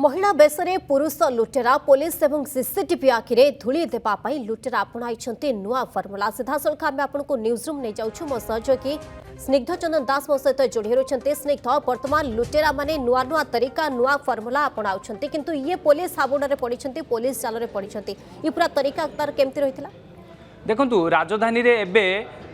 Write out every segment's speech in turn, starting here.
महिला बेसरे पुरुष लुटेरा पुलिस और सीसीटीवी आखिरे धूली देवाई लुटेरा अपणाई नुआ फर्मुला सीधासख आम आपको न्यूज रूम नहीं जाऊँ मो सहयोगी स्निग्ध चंदन दास मो सहित जोड़ी रही स्निग्ध वर्तमान लुटेरा माने नुआ नुआ तरीका नुआ फर्मुला अपणाऊँ किंतु ये पुलिस हाबुड़ पड़ी पुलिस जाल पड़ी ये पूरा तरीका तार केमती रही देखु राजधानी रे एबे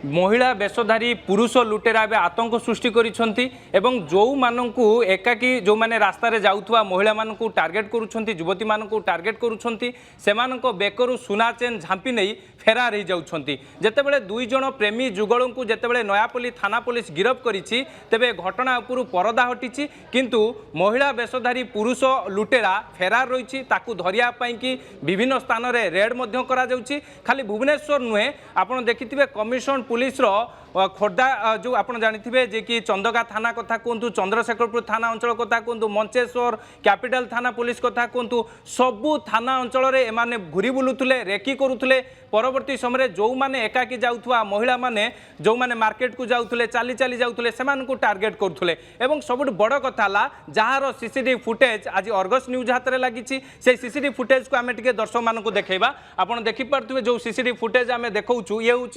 महिला बेशधारी पुरुष लुटेरा एवं आतंक सृष्टि करिसेंती एवं जो माननकु एकाकी जो माने रास्ता रे जाउथवा महिला माननकु टार्गेट करूछंती युवती माननकु टार्गेट करूछंती सेमानक बेकरु सुना चेन झांपी नहीं फेरार हो जाउछंती जेतेबेले दुई जण प्रेमी जुगलंकु जेतेबेले नयापल्ली थाना पुलिस गिरफ करिछि तेबे घटना उपरु परदा हटिछि किंतु महिला बेशधारी पुरुष लुटेरा फेरार रहिछि ताकु धरिया पई कि विभिन्न स्थान रे रेड मध्य करा जाउछि खाली भुवनेश्वर नुहे आपण देखिथिबे कमिशन पुलिस रो खोर्धा जो आप जानी जे कि चंदका थाना कथा कहतु चंद्रशेखरपुर थाना अंचल कथा कहतु मंचेश्वर कैपिटल थाना पुलिस कथा कहतु सबू थाना अंचल रे एमाने घुरी बुलुथुले रेकी करुथुले परवर्ती समय जो माने एकाकी जाउथुवा महिला माने जो माने मार्केट को जाउथुले चाली चाली जाउथुले सेमानकु टार्गेट करुथुले एवं सबुठ बड़ कथा ला जहार सीसीटीवी फुटेज आज अर्गस न्यूज हाथ में लगी से सीसीटीवी फुटेज को आम टे दर्शक मानक देखा आपड़ देखिपे जो सीसीटीवी फुटेज आम देखु ये हूँ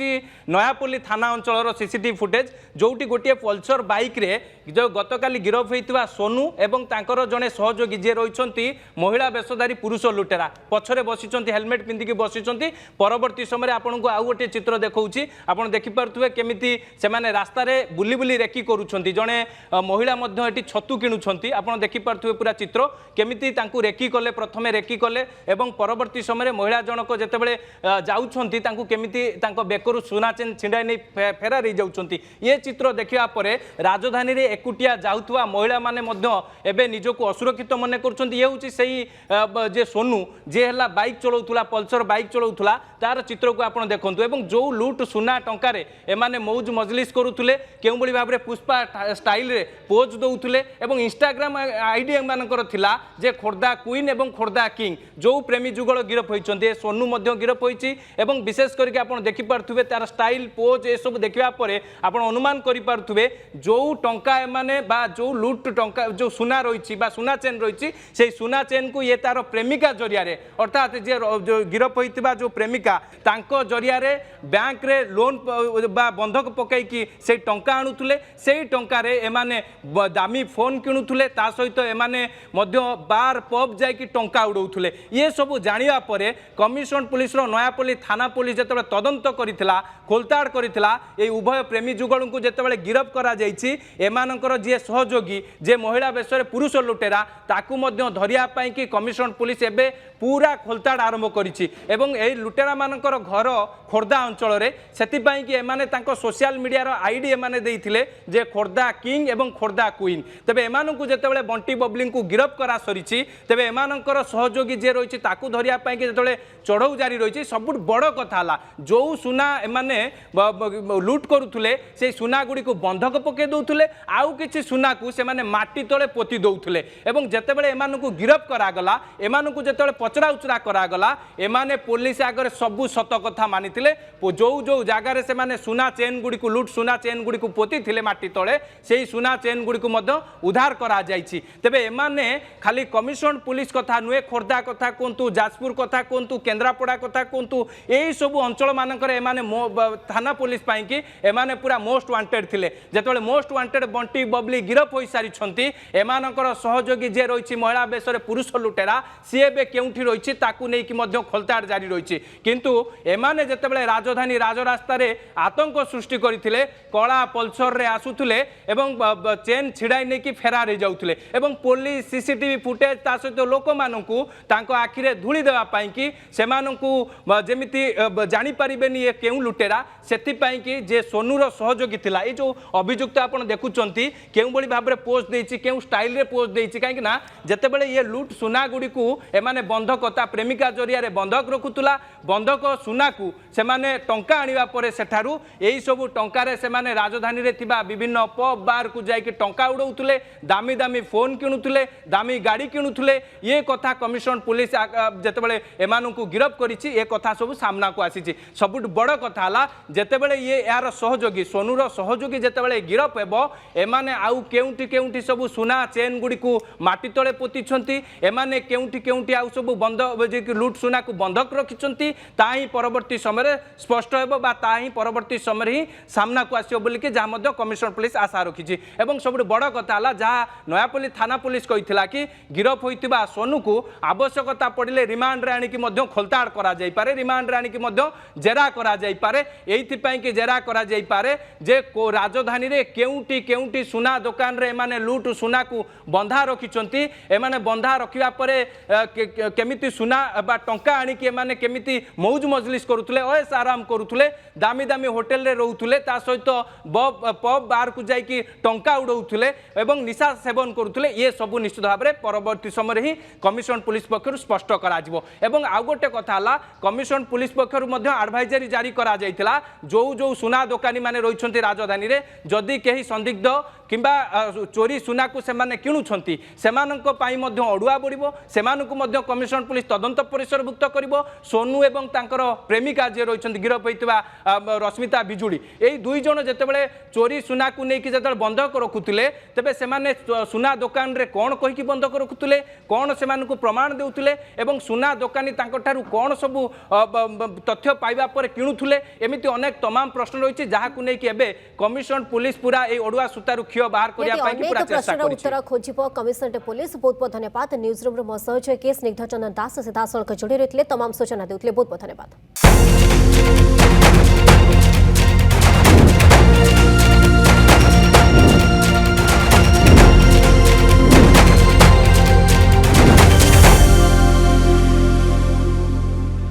नयापल्ली थाना अंचल सीसीटीवी फुटेज जोटी गोटे पल्सर बाइक रे जो गतकाली गिरफ होता सोनू एवं तांकर जड़े सहयोगी जी रही महिला बेशधारी पुरुष लुटेरा पछरे बसी हेलमेट पिंधिकी बसी परवर्ती समय आपन को आउ गोटे चित्र देखा आप देखिपे केमी से रास्ता बुली बुली रेकी करुँच जड़े महिला ये छतु किणुंट आप देखिपे पूरा चित्र केमी रेकी कले प्रथमे रेकी कले एवं परवर्ती समय महिला जनक जितेबाला जाऊँगी केमी बेकरु सुना चेन छिंडाई नहीं फेरार जाउछंती ये चित्र देखिया परे राजधानी रे एकुटिया जाउथवा महिला माने मध्य एबे निजको असुरक्षित मने करछंती ये होची सेही जे सोनू जे हला बाइक चलाउथुला पल्सर बाइक चलाउथुला तार चित्र को आपण देखंतु एवं जो लूट सुना टंका रे एमाने मौज मजलिस करूथुले केउ बळी भाबरे पुष्पा स्टाइल रे पोज दउथुले एवं इंस्टाग्राम आईडी मानकर थिला जे खोर्धा क्वीन एवं खोर्धा किंग जो प्रेमी जुगल गिरफ होइचंती सोनू मध्य गिरफ होइची एवं विशेष करके आपण देखि पारथुबे तार स्टाइल पोज ए सब देखिया परे आपण अनुमान करि पारथुबे जो टंका एमाने बा जो लूट टंका जो सुना रही बा सुना चेन रही से सुना चेन को ये तार प्रेमिका जरिया अर्थात जे गिरफ होइतिबा जो प्रेमिका तांको जरिया बैंक रे लोन बा बंधक पकईकी से टंका आणुथुले से टंका रे एमाने दामी फोन किणुथुले ता सहित एमाने मध्य बार पब जाइकी टंका उड़ौथुले ये सब जानिया परे कमिशन पुलिस रो नयापल्ली थाना पुलिस जेतबे तदंत करिथिला खोलताड़ करिथिला ए उभय प्रेमी जुगल को जितेबाला गिरफ करा जाइछि एमानकर जे सहयोगी जे महिला बेशरे पुरुष लुटेरा ताकू मध्य धरिया पई कि कमिशन पुलिस एबे पूरा खोलताड़ आरंभ करिछि एवं ए लुटेरा मानकर घर खोर्धा अंचल रे सेति पई कि एमाने तांको सोशल मीडिया रो आईडी एमाने देइथिले जे खोर्धा किंग एवं खोर्धा क्वीन तबे एमानकु जेतेबेले बंटी बबलिंग को गिरफ करा सरिछि तबे एमानकर सहयोगी जे रहिछि ताकू धरिया पई कि जेतेबेले चढ़ऊ जारी रहिछि सबुठ बड़ कथा ला जो सुना एमाने लूट करुथुले से सुना गुड़ी को बंधक पके दौले आउ कि सुना को से माने माटी तले पोती दौले एवं जेतेबेले एमानकु गिरफ करागला एमानकु जेतेबेले पचरा उचरा करागला एमाने पुलिस आगे सबू सत कथा मानिथिले जो जो जगार से माने सुना चेन गुड़ी को लूट सुना चेन गुड़ी को पोती थिले माटी तले से सुना चेन गुड़ी को मध्य उद्धार करा जाइछि तेबे एमाने खाली कमिशन पुलिस कथा नुहे खोर्धा कथा कहतु जाजपुर कथा कहतु केन्द्रापड़ा कथा कहतु यही सबू अंचल मानकर एमाने थाना पुलिस पाई कि एमाने पूरा मोस्ट वांटेड थिले जेतेबेले मोस्ट वांटेड बंटी बबली गिरफ होई सारिछंती एमानकर सहयोगी जे रहिछि महिला बेशरे पुरुष लुटेरा सी एबे केउठी रहिछि ताकू नै कि मध्य खोलताड़ जारी रहिछि किंतु एमाने जेतेबेले राजधानी राजरास्ता रे आतंक सृष्टि करथिले कला पल्सर रे आसुथुले एवं चेन छिड़ाई नै कि फेरार हो जाउथुले एवं पुलिस सीसीटीवी फुटेज ता सहित लोक मानकु तांको आखिरे धूली देवा पाई कि सेमानकु जेमिति जानि परिबेनी ये केउ लुटेरा सेतिपाई कि जे सोनूर सहयोगी थिला ये जो अभियुक्त आप देखुंट केउ बड़ी भाव में पोस्ट देछि केउ स्टाइल रे पोस्ट देछि कहीं ना जेतेबेले ये लूट सुना गुड़ी को एमाने बंधक ता प्रेमिका जरिया रे बंधक रखुतुला बंधक सुना को से माने टंका आनिबा परे सेठारु एही सब टंका रे से माने राजधानी रे थिबा विभिन्न पब बार को जाइके टंका उड़ौथुले दामी दामी फोन किणुथुले दामी गाड़ी किणुथुले ये कथा कमिशन पुलिस जेतेबेले एमानकु गिरफ करिछि ये कथा सब सामना को आसीछि सबुठ बड़ कथा हला जेतेबेले ये यार यार सहयोगी सोनूर सहयोगी जितेबाला गिरफ हेब एमाने आउ केउंटी केउंटी सब सुना चेन गुड़ी को माटी तले पोती एमाने केउंटी केउंटी आउ सब बंद लुट सुना को बंधक रखिंट ताही परवर्ती समय स्पष्ट हेब बा ताही परवर्ती समय ही सामना को आसो बोलिकी जहाँ कमिशनर पुलिस आशा रखी और सब बड़ कथा जहाँ नयापल्ली थाना पुलिस कही कि गिरफ होता सोनू को आवश्यकता पड़े रिमांड रे आनिकी खोलताड़ करा जाई पारे रिमांड रे आनिकी जेरा करा जाई पारे एइथिपाई कि जेरा करा जाई पारे जे राजधानी रे केउंटी केउंटी सुना दुकान रे एमाने लुट सुना को बंधा रखिचंती एमाने बंधा रखिबा परे केमिति सुना बा टंका आनिकी एमाने केमिति मौज मजलिस करुथले ओएस आराम करुथले दामी दामी होटल रे रहउथले ता सहित पब बार को जाइकी टंका उड़ौथले एवं निशा सेवन करुथले ये सब निश्चित भाव में परवर्ती समय ही कमिशन पुलिस पक्षर स्पष्ट करा जिवो एवं आउ गोटे कथा हला कमिशन पुलिस पक्षर मध्य एडवाइजरी जारी करा जायतिला जो सुना दोकानी माने रहिछंती राजधानी रे जदि केही संदिग्ध किंबा चोरी सुना को सेमाने किणुछंती सेमानंको पाई मध्य अडुआ बढिबो सेमानंको मध्य कमिशन पुलिस तदंत परिसरभुक्त करिवो सोनू एवं तांकर प्रेमिका जे रहिछंती गिरफ होइतिबा रश्मिता बिजुड़ी एई दुई जण जेतेबेले चोरी सुना को नेकी जेतेबेले बंधक रखुतिले तेबे सेमाने सुना दुकान रे कोन कहिकी बंधक रखुतिले कोन सेमानंको प्रमाण देउतिले एवं सुना दुकानी तांको ठारू कोन सब तथ्य पाइबा पर किणुथुले एमिति अनेक तमाम प्रश्न रहिछि जाहाकु नेकी एबे कमिशन पुलिस पूरा ए अडुआ सुतारु बाहर करिया चेष्टा उत्तर खोजिब कमिशनरेट पुलिस बहुत बहुत धन्यवाद न्यूज रूम मो सहयोगी स्निग्ध चंदन दास सीधा सड़क जोड़ी रही तमाम सूचना देते बहुत बहुत धन्यवाद।